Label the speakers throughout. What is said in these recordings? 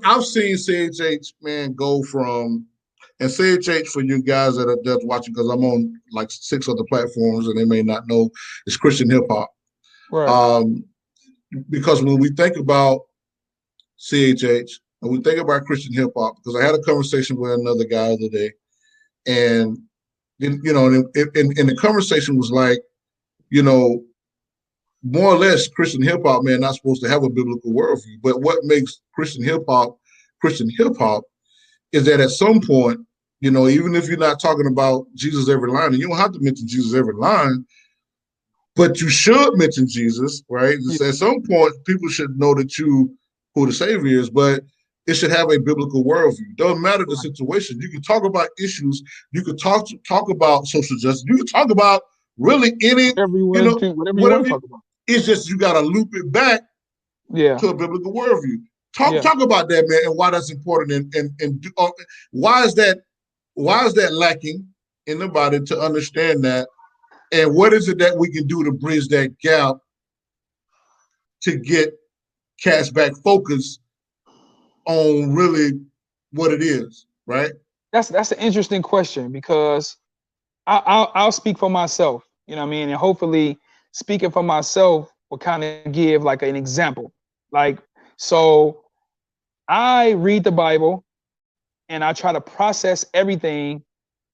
Speaker 1: I've seen CHH, man, go from, and CHH, for you guys that are just watching, because I'm on like 6 other platforms and they may not know, it's Christian hip hop.
Speaker 2: Right.
Speaker 1: Because when we think about CHH and we think about Christian hip hop, because I had a conversation with another guy the other day, and and the conversation was like, you know, more or less Christian hip hop, man, not supposed to have a biblical worldview. But what makes Christian hip hop is that at some point, even if you're not talking about Jesus every line, and you don't have to mention Jesus every line, but you should mention Jesus, right?
Speaker 2: Yeah.
Speaker 1: At some point, people should know that who the Savior is, but it should have a biblical worldview. Doesn't matter the situation. You can talk about issues. You could talk about social justice. You can talk about really any,
Speaker 2: Whatever you want to, whatever you want
Speaker 1: whatever.
Speaker 2: to talk about.
Speaker 1: It's just you got to loop it back
Speaker 2: Yeah.
Speaker 1: to a biblical worldview. Talk
Speaker 2: Yeah.
Speaker 1: about that, man, and why that's important, and why is that lacking in the body to understand that, and what is it that we can do to bridge that gap to get cats back focus on really what it is, right?
Speaker 2: That's an interesting question, because I'll speak for myself, you know what I mean? And hopefully speaking for myself will kind of give like an example. Like, so I read the Bible and I try to process everything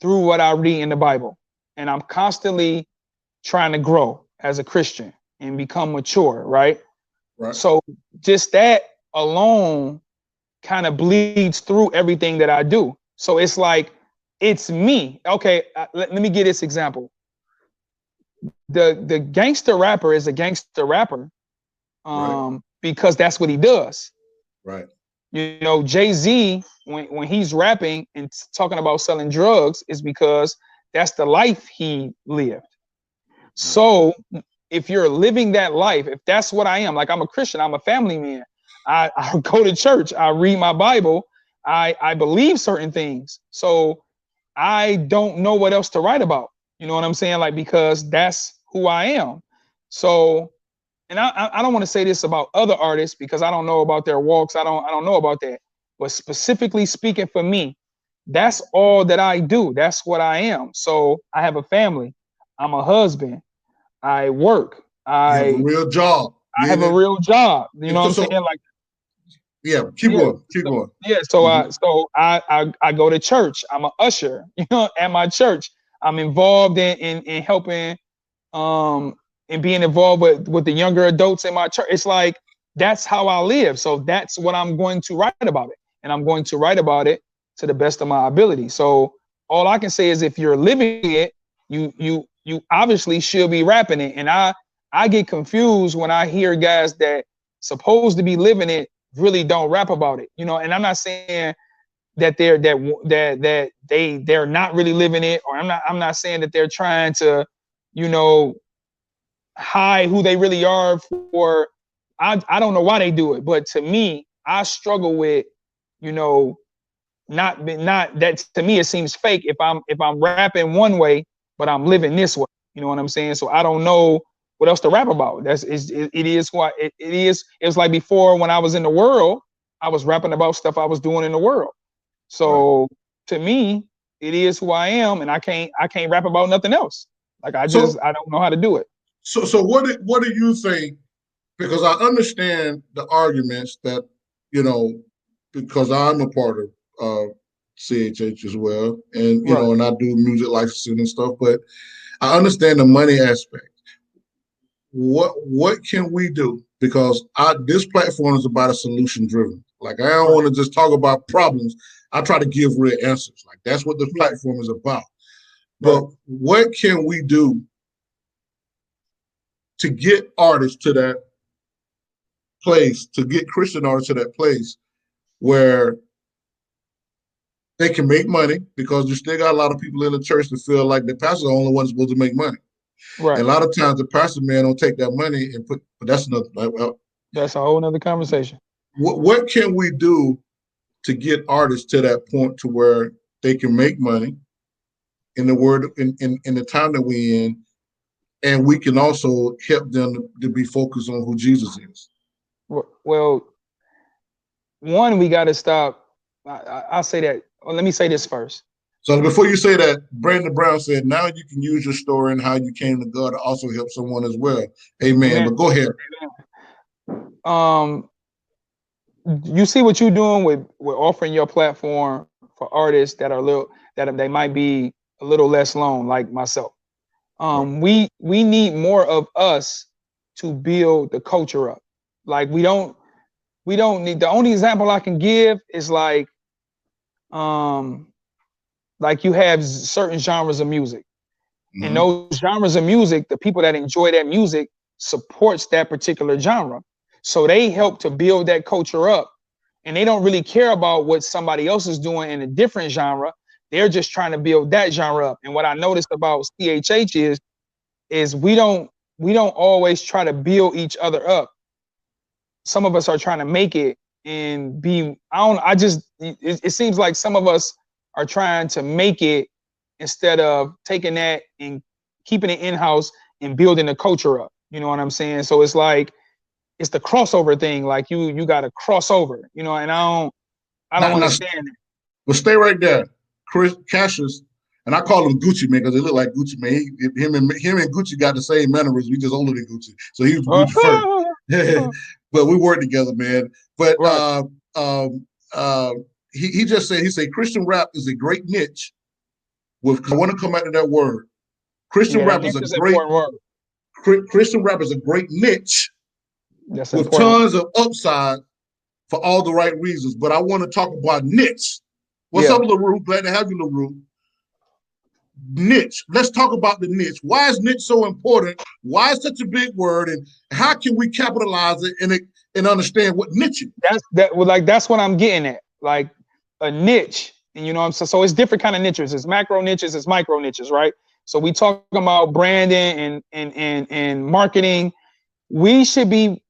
Speaker 2: through what I read in the Bible. And I'm constantly trying to grow as a Christian and become mature, right?
Speaker 1: Right.
Speaker 2: So just that alone kind of bleeds through everything that I do. So it's like, it's me. Okay, let me give this example. The gangster rapper is a gangster rapper
Speaker 1: Right.
Speaker 2: because that's what he does.
Speaker 1: Right.
Speaker 2: You know, Jay-Z, when he's rapping and talking about selling drugs, is because that's the life he lived. So if you're living that life, if that's what I am, like I'm a Christian, I'm a family man, I go to church, I read my Bible, I believe certain things. So I don't know what else to write about. You know what I'm saying? Like, because that's who I am. So, and I don't want to say this about other artists because I don't know about their walks. I don't know about that. But specifically speaking for me, that's all that I do. That's what I am. So I have a family. I'm a husband. I work.
Speaker 1: You have a real job.
Speaker 2: I have a real job. You know what I'm
Speaker 1: so,
Speaker 2: saying? Like,
Speaker 1: yeah, keep going.
Speaker 2: Yeah, so I go to church. I'm an usher, you know, at my church. I'm involved in helping and being involved with the younger adults in my church. It's like that's how I live. So that's what I'm going to write about it. And I'm going to write about it to the best of my ability. So all I can say is if you're living it, you obviously should be rapping it. And I get confused when I hear guys that supposed to be living it really don't rap about it, you know. And I'm not saying that they're not really living it, or I'm not saying that they're trying to, you know, hide who they really are for. I don't know why they do it, but to me, I struggle with, you know, not that, to me it seems fake if I'm rapping one way but I'm living this way. You know what I'm saying? So I don't know what else to rap about. It is what it is. It was like before when I was in the world, I was rapping about stuff I was doing in the world. So to me, it is who I am, and I can't rap about nothing else. Like I don't know how to do it.
Speaker 1: So what do you think? Because I understand the arguments that, you know, because I'm a part of CHH as well, and you know, and I do music licensing and stuff, but I understand the money aspect. What can we do? Because this platform is about a solution driven. Like I don't want to just talk about problems. I try to give real answers. Like that's what the platform is about. But what can we do to get artists to that place, to get Christian artists to that place where they can make money? Because you still got a lot of people in the church that feel like the pastor's the only one supposed to make money. Right. And a lot of times the pastor man don't take that money and put, but that's another.
Speaker 2: That's a whole nother conversation.
Speaker 1: What can we do to get artists to that point to where they can make money in the the time that we're in, and we can also help them to be focused on who Jesus is?
Speaker 2: Well, one, we got to stop. I'll say that. Well, let me say this first.
Speaker 1: So before you say that, Brandon Brown said, now you can use your story and how you came to God to also help someone as well. Amen.
Speaker 2: Amen.
Speaker 1: But go ahead.
Speaker 2: You see what you're doing with offering your platform for artists that are they might be a little less known, like myself. Right. We need more of us to build the culture up. Like we don't need, the only example I can give is like you have certain genres of music. Mm-hmm. And those genres of music, the people that enjoy that music supports that particular genre. So they help to build that culture up. And they don't really care about what somebody else is doing in a different genre. They're just trying to build that genre up. And what I noticed about CHH is we don't always try to build each other up. Some of us are trying to make it and be, it seems like some of us are trying to make it instead of taking that and keeping it in-house and building the culture up. You know what I'm saying? So it's like, it's the crossover thing. Like you got to cross over, you know, and I don't understand it.
Speaker 1: Well, stay right there. Chris Cassius, and I call him Gucci Man because they look like Gucci Man. Him and Gucci got the same mannerisms. We just older than Gucci, so he was Gucci first. But we work together, man. But right. He just said, Christian rap is a great niche. I want to come back to that word. Christian rap is a great word. Christian rap is a great niche. That's with important. Tons of upside for all the right reasons. But I want to talk about niche. What's up, LaRue? Glad to have you, LaRue. Niche. Let's talk about the niche. Why is niche so important? Why is such a big word? And how can we capitalize it and understand what niche is?
Speaker 2: That's what I'm getting at. Like a niche. And you know what I'm saying? So it's different kind of niches. It's macro niches, it's micro niches, right? So we talk about branding and marketing. We should be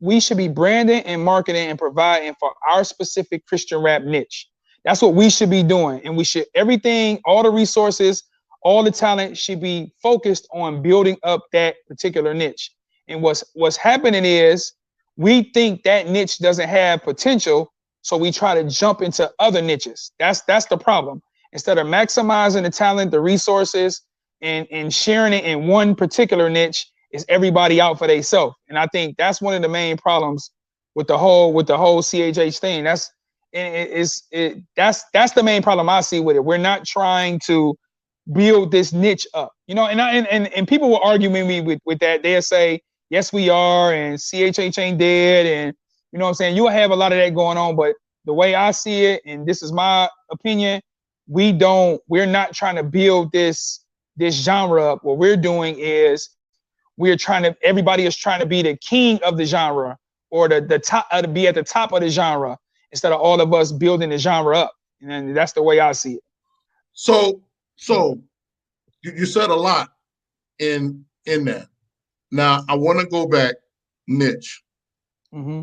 Speaker 2: branding and marketing and providing for our specific Christian rap niche. That's what we should be doing. And we should, everything, all the resources, all the talent should be focused on building up that particular niche. And what's happening is we think that niche doesn't have potential, so we try to jump into other niches. That's the problem. Instead of maximizing the talent, the resources, and sharing it in one particular niche, is everybody out for themselves. And I think that's one of the main problems with the whole CHH thing. That's the main problem I see with it. We're not trying to build this niche up, you know. And people will argue with me with that. They'll say, yes, we are, and CHH ain't dead, and you know what I'm saying. You'll have a lot of that going on, but the way I see it, and this is my opinion, we're not trying to build this genre up. What we're doing is everybody is trying to be the king of the genre, or the top, to be at the top of the genre, instead of all of us building the genre up. And that's the way I see it.
Speaker 1: So you said a lot in that. Now I want to go back niche. Mm-hmm.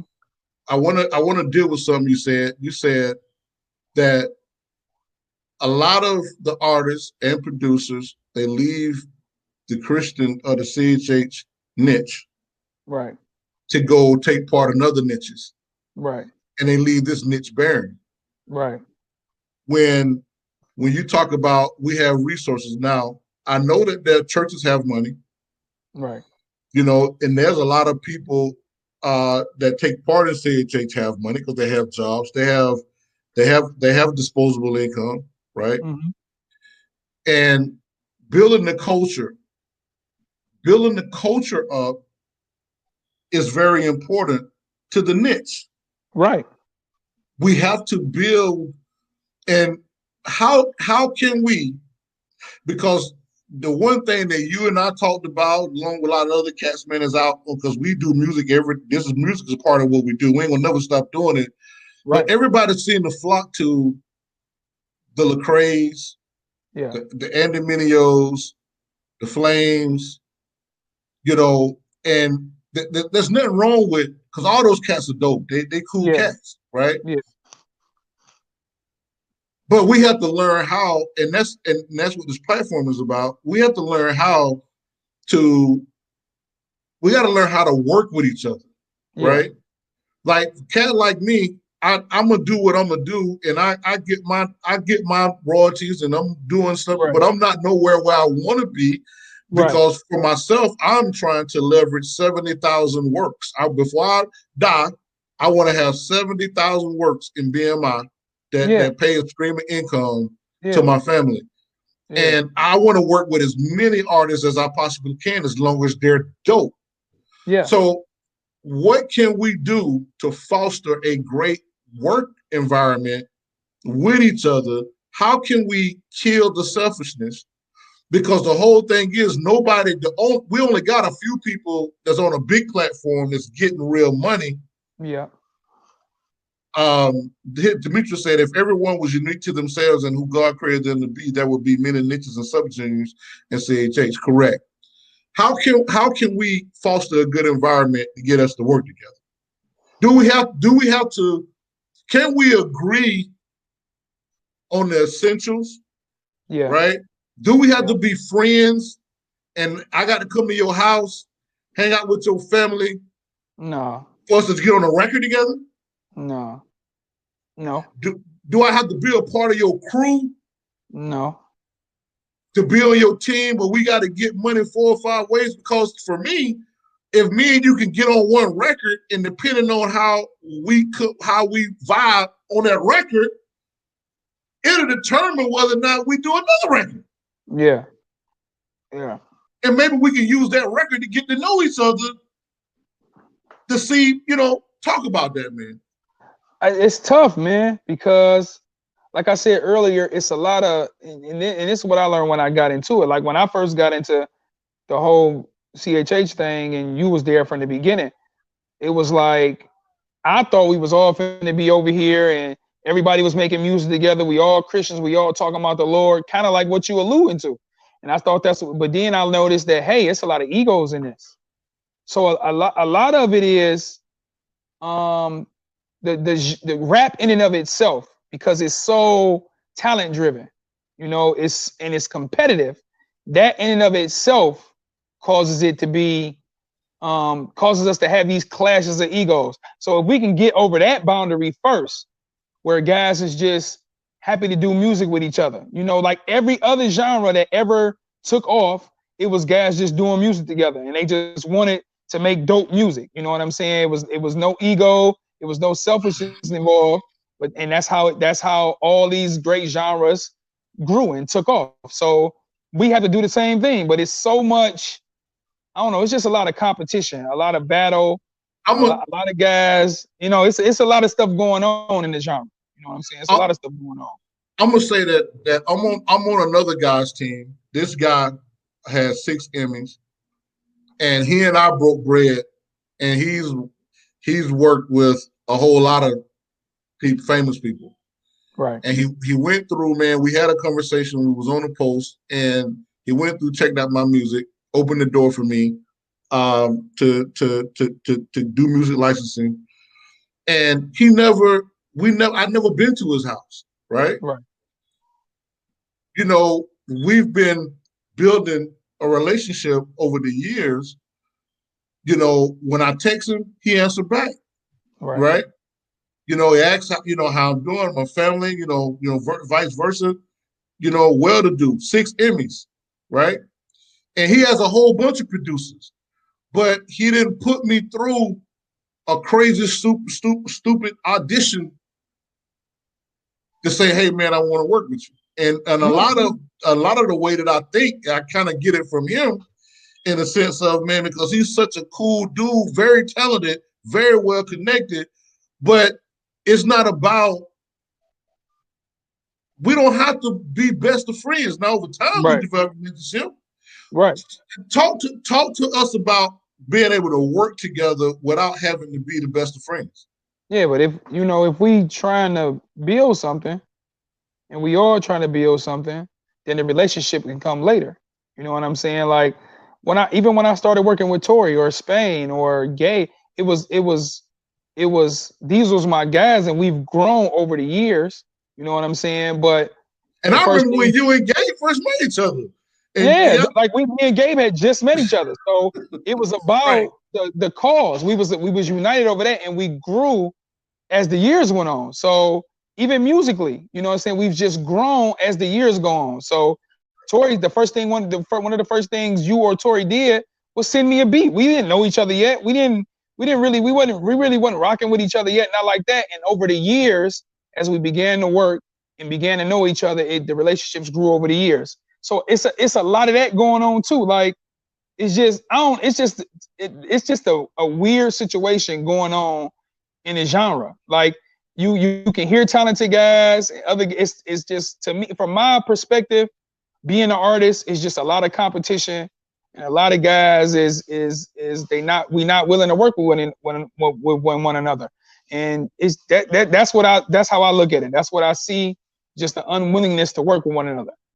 Speaker 1: I want to deal with something you said. You said that a lot of the artists and producers, they leave the Christian or the CHH niche,
Speaker 2: right,
Speaker 1: to go take part in other niches,
Speaker 2: right,
Speaker 1: and they leave this niche barren,
Speaker 2: right.
Speaker 1: When you talk about we have resources now, I know that their churches have money,
Speaker 2: right,
Speaker 1: you know, and there's a lot of people that take part in CHH have money because they have jobs, they have disposable income, right? Mm-hmm. And building the culture up is very important to the niche.
Speaker 2: Right.
Speaker 1: We have to build, and how can we, because the one thing that you and I talked about, along with a lot of other cats, man, is out, because we do music music is part of what we do. We ain't gonna never stop doing it. Right. But everybody's seeing the flock to the Lecrae's, the Andy Minios, the Flames, you know, and there's nothing wrong with, because all those cats are dope. They cool cats, right?
Speaker 2: Yeah.
Speaker 1: But we have to learn how, and that's what this platform is about. We have to learn how to work with each other, right? Like a cat like me, I'm gonna do what I'm gonna do, and I get my royalties, and I'm doing stuff,
Speaker 2: Right.
Speaker 1: but I'm not nowhere where I want to be,
Speaker 2: Right.
Speaker 1: because for myself, I'm trying to leverage 70,000 works. Before I die, I want to have 70,000 works in BMI
Speaker 2: Yeah.
Speaker 1: that pay a stream of income to
Speaker 2: Yeah.
Speaker 1: my family.
Speaker 2: Yeah.
Speaker 1: And I want to work with as many artists as I possibly can, as long as they're dope.
Speaker 2: Yeah.
Speaker 1: So what can we do to foster a great work environment with each other? How can we kill the selfishness? Because the whole thing is, we only got a few people that's on a big platform that's getting real money.
Speaker 2: Yeah.
Speaker 1: Demetrius said, if everyone was unique to themselves and who God created them to be, there would be many niches and subgenres in CHH. Correct. How can we foster a good environment to get us to work together? Do we have to? Can we agree on the essentials?
Speaker 2: Yeah.
Speaker 1: Right? Do we have
Speaker 2: Yeah.
Speaker 1: to be friends? And I got to come to your house, hang out with your family,
Speaker 2: No.
Speaker 1: for us to get on a record together?
Speaker 2: No. No.
Speaker 1: Do I have to be a part of your crew
Speaker 2: No.
Speaker 1: to be on your team, but we got to get money 4 or 5 ways? Because for me, if me and you can get on one record, and depending on how we vibe on that record, it'll determine whether or not we do another record.
Speaker 2: Yeah. Yeah.
Speaker 1: And maybe we can use that record to get to know each other, to see, talk about that, man.
Speaker 2: It's tough, man, because like I said earlier, it's a lot of, and this is what I learned when I got into it. Like when I first got into the whole CHH thing, and you was there from the beginning, it was like I thought we was all finna be over here, and everybody was making music together. We all Christians. We all talking about the Lord, kind of like what you alluding to. And I thought but then I noticed that, hey, it's a lot of egos in this. So a lot of it is the rap in and of itself, because it's so talent driven, it's competitive. That in and of itself causes it to be causes us to have these clashes of egos. So if we can get over that boundary first, where guys is just happy to do music with each other, like every other genre that ever took off, it was guys just doing music together, and they just wanted to make dope music. You know what I'm saying? It was no ego, it was no selfishness involved, and that's how all these great genres grew and took off. So we have to do the same thing, but it's so much, I don't know, it's just a lot of competition, a lot of battle, a lot of guys, it's a lot of stuff going on in the genre. You know what I'm saying? It's a lot of stuff going on.
Speaker 1: I'm gonna say that I'm on another guy's team. This guy has 6 Emmys, and he and I broke bread, and he's worked with a whole lot of famous people.
Speaker 2: Right.
Speaker 1: And he went through, man, we had a conversation, we was on a post, and he went through, checked out my music, opened the door for me to do music licensing. And I'd never been to his house, right?
Speaker 2: Right.
Speaker 1: We've been building a relationship over the years. When I text him, he answers back, right? He asks how I'm doing, my family, vice versa. Well-to-do, 6 Emmys, right? And he has a whole bunch of producers, but he didn't put me through a crazy, stupid audition to say, "Hey, man, I want to work with you." And a lot of the way that I think, I kind of get it from him, in a sense of, man, because he's such a cool dude, very talented, very well connected, but it's not about. We don't have to be best of friends. Now, over time, we develop a relationship.
Speaker 2: Right.
Speaker 1: Talk to us about being able to work together without having to be the best of friends.
Speaker 2: Yeah, but if we trying to build something, and we all trying to build something, then the relationship can come later. You know what I'm saying? Like when I started working with Tori or Spain or Gay, it was these was my guys, and we've grown over the years. You know what I'm saying? But
Speaker 1: I remember when you and Gabe first met each other.
Speaker 2: Like me and Gabe had just met each other, so it was about the cause. We was united over that, and we grew as the years went on. So even musically, you know what I'm saying, we've just grown as the years go on. So Tori, the first thing, one of the first things you or Tori did was send me a beat. We didn't know each other yet. We really wasn't rocking with each other yet, not like that. And over the years, as we began to work and began to know each other, the relationships grew over the years. So it's a lot of that going on too. Like, it's just it's just a weird situation going on in the genre. Like, you can hear talented guys, it's just, to me, from my perspective, being an artist is just a lot of competition, and a lot of guys we not willing to work with one another. And that's how I look at it. That's what I see, just the unwillingness to work with one another.